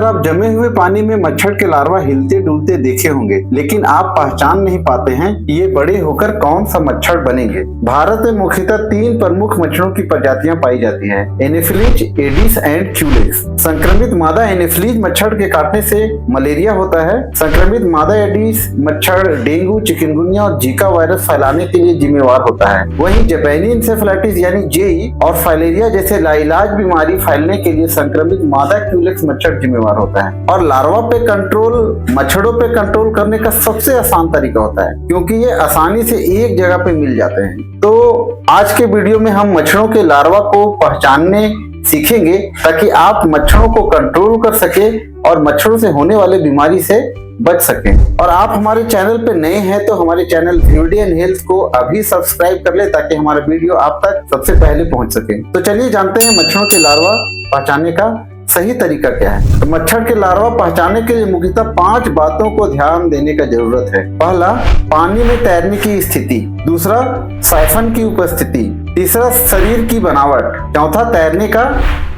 अक्सर आप जमे हुए पानी में मच्छर के लार्वा हिलते डुलते देखे होंगे, लेकिन आप पहचान नहीं पाते हैं कि ये बड़े होकर कौन सा मच्छर बनेंगे। भारत में मुख्यतः 3 प्रमुख मच्छरों की प्रजातियां पाई जाती हैं, एनोफिलीज, एडिस एंड क्यूलेक्स। संक्रमित मादा एनोफिलीज मच्छर के काटने से मलेरिया होता है। संक्रमित मादा एडिस मच्छर डेंगू, चिकनगुनिया और जीका वायरस फैलाने के लिए जिम्मेवार होता है। वहीं जापानी इंसेफेलाइटिस यानी जेई और फाइलेरिया जैसे लाइलाज बीमारी फैलने के लिए संक्रमित मादा क्यूलेक्स मच्छर जिम्मेवार होता है। और लार्वा पे कंट्रोल मच्छरों पे कंट्रोल करने का सबसे आसान तरीका होता है, क्योंकि ये आसानी से एक जगह पे मिल जाते हैं। तो आज के वीडियो में हम मच्छरों के लार्वा को पहचानने सीखेंगे ताकि आप मच्छरों को कंट्रोल कर सके और मच्छरों से होने वाले बीमारी से बच सकें। और आप हमारे चैनल पे नए हैं तो हमारे चैनल ब्यूटी एंड हेल्थ को अभी सब्सक्राइब कर ले ताकि हमारा वीडियो आप तक सबसे पहले पहुंच सके। तो चलिए जानते हैं मच्छरों के लार्वा पहचानने का सही तरीका क्या है। तो मच्छर के लार्वा पहचानने के लिए मुख्यतः 5 बातों को ध्यान देने का जरूरत है। पहला, पानी में तैरने की स्थिति। दूसरा, साइफन की उपस्थिति। तीसरा, शरीर की बनावट। चौथा, तैरने का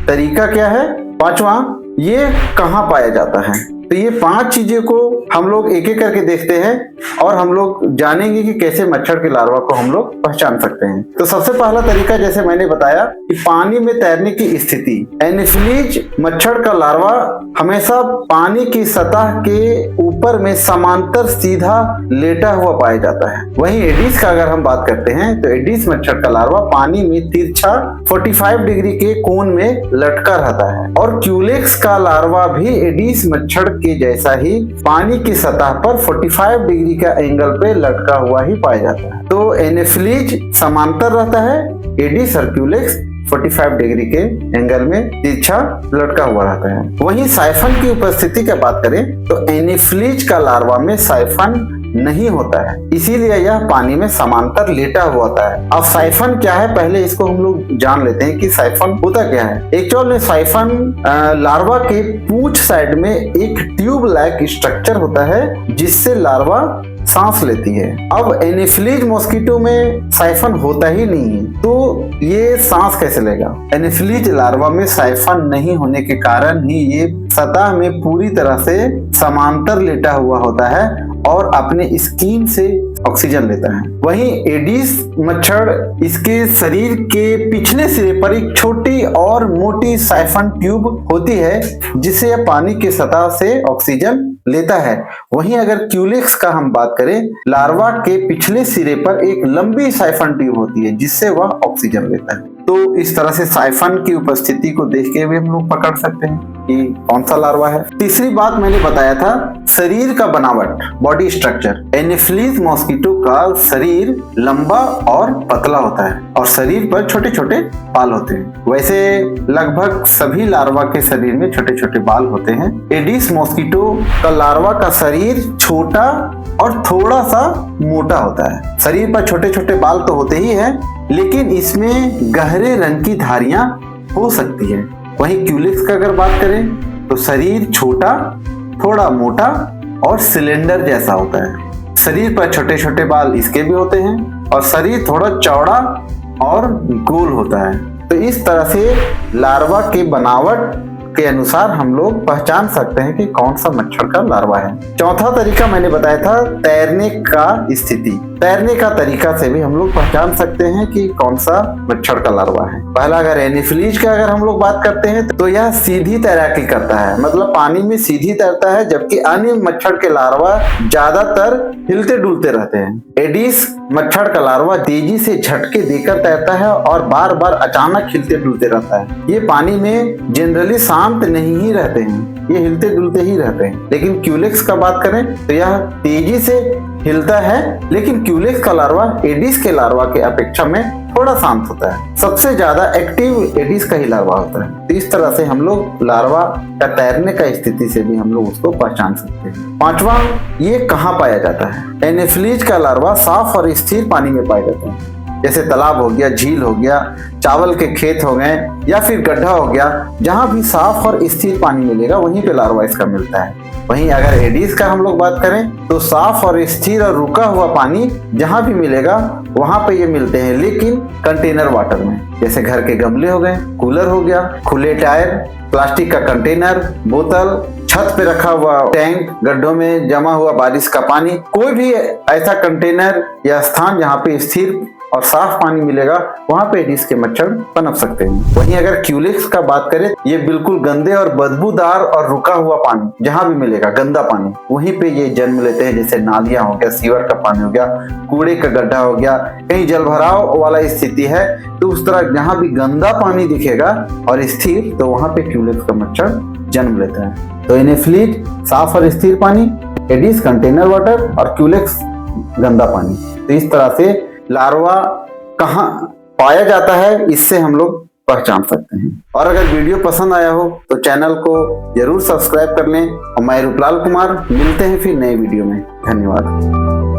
तरीका क्या है। पांचवा, ये कहाँ पाया जाता है। तो ये 5 चीजें को हम लोग एक एक करके देखते हैं और हम लोग जानेंगे कि कैसे मच्छर के लार्वा को हम लोग पहचान सकते हैं। तो सबसे पहला तरीका, जैसे मैंने बताया, कि पानी में तैरने की स्थिति। एनोफिलीज मच्छर का लार्वा हमेशा पानी की सतह के ऊपर में समांतर सीधा लेटा हुआ पाया जाता है। वहीं एडिस का अगर हम बात करते हैं तो एडिस मच्छर का लार्वा पानी में तिरछा 45 डिग्री के कोण में लटका रहता है। और क्यूलेक्स का लार्वा भी एडिस मच्छर के जैसा ही पानी की सतह पर 45 डिग्री का एंगल पे लटका हुआ ही पाया जाता है। तो एनोफिलीज समांतर रहता है, एडिस और क्यूलेक्स 45 डिग्री के एंगल में तिरछा लटका हुआ रहता है। वहीं साइफन की उपस्थिति की बात करें तो एनोफिलीज का लार्वा में साइफन नहीं होता है, इसीलिए यह पानी में समांतर लेटा हुआ होता है। अब साइफन क्या है, पहले इसको हम लोग जान लेते हैं कि साइफन होता क्या है। एक्चुअल में साइफन लार्वा के पूंछ साइड में एक ट्यूब लाइक स्ट्रक्चर होता है जिससे लार्वा सांस लेती है। अब एनोफिलीज मॉस्किटो में साइफन होता ही नहीं है, तो ये सांस कैसे लेगा। एनोफिलीज लार्वा में साइफन नहीं होने के कारण ही ये सतह में पूरी तरह से समांतर लेटा हुआ होता है और अपने स्किन से ऑक्सीजन लेता है। वहीं एडिस मच्छर इसके शरीर के पिछले सिरे पर एक छोटी और मोटी साइफन ट्यूब होती है जिससे यह पानी की सतह से ऑक्सीजन लेता है। वहीं अगर क्यूलेक्स का हम बात करें, लार्वा के पिछले सिरे पर एक लंबी साइफन ट्यूब होती है जिससे वह ऑक्सीजन लेता है। तो इस तरह से साइफन की उपस्थिति को देख के भी हम लोग पकड़ सकते हैं कि कौन सा लार्वा है। तीसरी बात मैंने बताया था, शरीर का बनावट, बॉडी स्ट्रक्चर। एनोफिलीज मॉस्किटो का शरीर लंबा और पतला होता है और शरीर पर छोटे छोटे बाल होते हैं। वैसे लगभग सभी लार्वा के शरीर में छोटे छोटे बाल होते हैं। एडिस मॉस्किटो का लार्वा का शरीर छोटा और थोड़ा सा मोटा होता है। शरीर पर छोटे छोटे बाल तो होते ही हैं, लेकिन इसमें गहरे रंग की धारियां हो सकती है। वहीं क्यूलेक्स का अगर बात करें तो शरीर छोटा, थोड़ा मोटा और सिलेंडर जैसा होता है। शरीर पर छोटे छोटे बाल इसके भी होते हैं और शरीर थोड़ा चौड़ा और गोल होता है। तो इस तरह से लार्वा के बनावट के अनुसार हम लोग पहचान सकते हैं कि कौन सा मच्छर का लार्वा है। चौथा तरीका मैंने बताया था, तैरने का स्थिति। तैरने का तरीका से भी हम लोग पहचान सकते हैं कि कौन सा मच्छर का लार्वा है। पहला, अगर एनोफिलीज का अगर हम लोग बात करते हैं तो यह सीधी तैराकी करता है, मतलब पानी में सीधी तैरता है, जबकि अन्य मच्छर के लार्वा ज्यादातर हिलते डुलते रहते हैं। एडिस मच्छर का लार्वा तेजी से झटके देकर तैरता है और बार बार अचानक हिलते डुलते रहता है। ये पानी में जनरली शांत नहीं ही रहते हैं, ये हिलते डुलते ही रहते हैं। लेकिन क्यूलेक्स का बात करें तो यह तेजी से हिलता है, लेकिन क्यूलेक्स का लार्वा एडिस के लार्वा के अपेक्षा में थोड़ा शांत होता है। सबसे ज्यादा एक्टिव एडिस का ही लार्वा होता है। तो इस तरह से हम लोग लार्वा का तैरने का स्थिति से भी हम लोग उसको पहचान सकते हैं। पांचवा, ये कहाँ पाया जाता है। एनोफिलीज का लार्वा साफ और स्थिर पानी में पाया जाता है, जैसे तालाब हो गया, झील हो गया, चावल के खेत हो गए या फिर गड्ढा हो गया। जहां भी साफ और स्थिर पानी मिलेगा वहीं पे लार्वा इसका मिलता है। वहीं अगर एडिस का हम लोग बात करें तो साफ और स्थिर और रुका हुआ पानी जहां भी मिलेगा वहां पे ये मिलते हैं, लेकिन कंटेनर वाटर में, जैसे घर के गमले हो गए, कूलर हो गया, खुले टायर, प्लास्टिक का कंटेनर, बोतल छत पे रखा हुआ टैंक, गड्ढों में जमा हुआ बारिश का पानी, कोई भी ऐसा कंटेनर या स्थान जहाँ पे स्थिर और साफ पानी मिलेगा, वहाँ पे एडिस के मच्छर पनप सकते हैं। वहीं अगर क्यूलेक्स का बात करें, ये बिल्कुल गंदे और बदबूदार और रुका हुआ पानी जहाँ भी मिलेगा, गंदा पानी, वहीं पे ये जन्म लेते हैं। जैसे नालियां हो गया, सीवर का पानी हो गया, कूड़े का गड्ढा हो गया, कहीं जलभराव वाला स्थिति है, तो उस तरह जहाँ भी गंदा पानी दिखेगा और स्थिर, तो वहाँ पे क्यूलेक्स का मच्छर जन्म लेता है। तो एनोफ्लीट साफ और स्थिर पानी, एडिस कंटेनर वाटर और क्यूलेक्स गंदा पानी। तो इस तरह से लार्वा कहाँ पाया जाता है, इससे हम लोग पहचान सकते हैं। और अगर वीडियो पसंद आया हो तो चैनल को जरूर सब्सक्राइब कर लें। और मैं रूपलाल कुमार, मिलते हैं फिर नए वीडियो में। धन्यवाद।